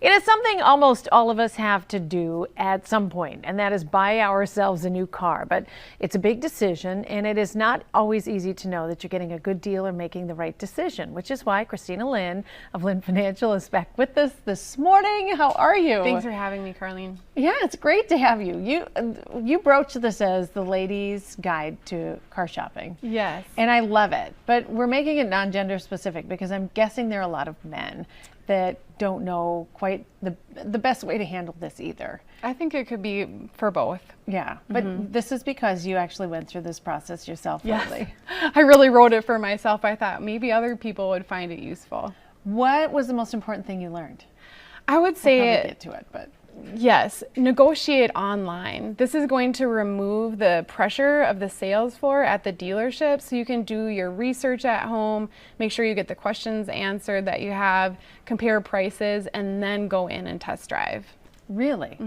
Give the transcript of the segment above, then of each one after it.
It is something almost all of us have to do at some point, and that is buy ourselves a new car. But it's a big decision, and it is not always easy to know that you're getting a good deal or making the right decision, which is why Christina Lynn of Lynn Financial is back with us this morning. How are you? Thanks for having me, Carlene. Yeah, it's great to have you. You broached this as the ladies' guide to car shopping. Yes. And I love it, but we're making it non-gender specific because I'm guessing there are a lot of men that don't know quite the best way to handle this either. I think it could be for both. Yeah, but this is because you actually went through this process yourself. Yes. Really. I really wrote it for myself. I thought maybe other people would find it useful. What was the most important thing you learned? I would say We'll probably get to it, but yes, negotiate online. This is going to remove the pressure of the sales floor at the dealership, so you can do your research at home, make sure you get the questions answered that you have, compare prices, and then go in and test drive. Really?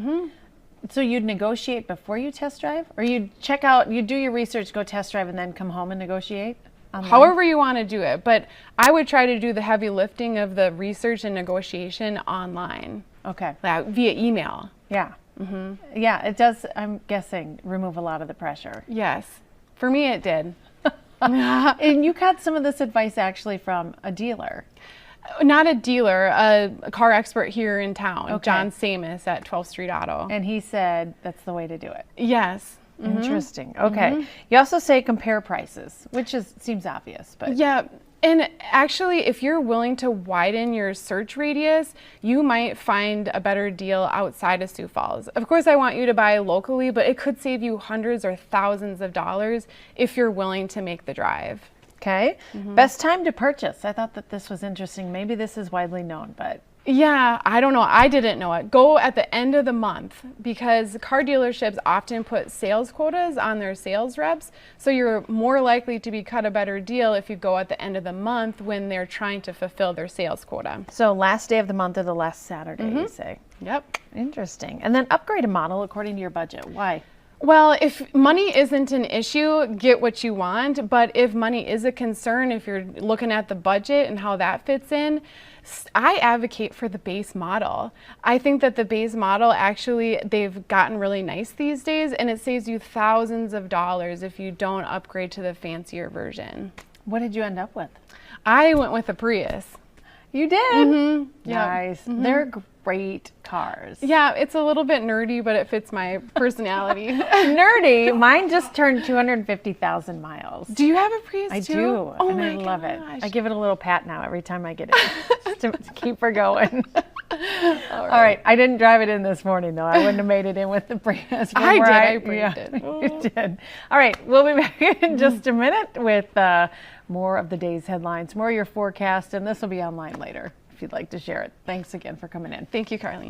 So you'd negotiate before you test drive? Or you'd check out, you'd do your research, go test drive, and then come home and negotiate? Online? However you want to do it, but I would try to do the heavy lifting of the research and negotiation online. Okay. Via email. Yeah. Yeah, it does, I'm guessing, remove a lot of the pressure. Yes. For me, it did. And you got some of this advice actually from a dealer. Not a dealer, a car expert here in town, Okay. John Savviness at 12th Street Auto. And he said that's the way to do it. Yes. Interesting. Okay. You also say compare prices, which seems obvious, but Yeah. And actually, if you're willing to widen your search radius, you might find a better deal outside of Sioux Falls. Of course, I want you to buy locally, but it could save you hundreds or thousands of dollars if you're willing to make the drive. okay. Best time to purchase. I thought that this was interesting. Maybe this is widely known, but Yeah, I don't know. I didn't know it. Go at the end of the month because car dealerships often put sales quotas on their sales reps. So you're more likely to be cut a better deal if you go at the end of the month when they're trying to fulfill their sales quota. so last day of the month or the last Saturday, you say. Yep. Interesting. And then upgrade a model according to your budget. Why? Well, if money isn't an issue, get what you want. But if money is a concern, if you're looking at the budget and how that fits in, I advocate for the base model. I think that the base model actually, they've gotten really nice these days, and it saves you thousands of dollars if you don't upgrade to the fancier version. What did you end up with? I went with a Prius. You did? Yeah. Nice. They're great cars. Yeah, it's a little bit nerdy, but it fits my personality. Nerdy. Mine just turned 250,000 miles. Do you have a Prius I too? do, Oh and my I love it. gosh. I give it a little pat now every time I get it, just to keep her going. All right. I didn't drive it in this morning, though. I wouldn't have made it in with the Prius. I did. I yeah, braved it. you did. All right. We'll be back in just a minute with more of the day's headlines, more of your forecast, and this will be online later if you'd like to share it. Thanks again for coming in. Thank you, Carlene.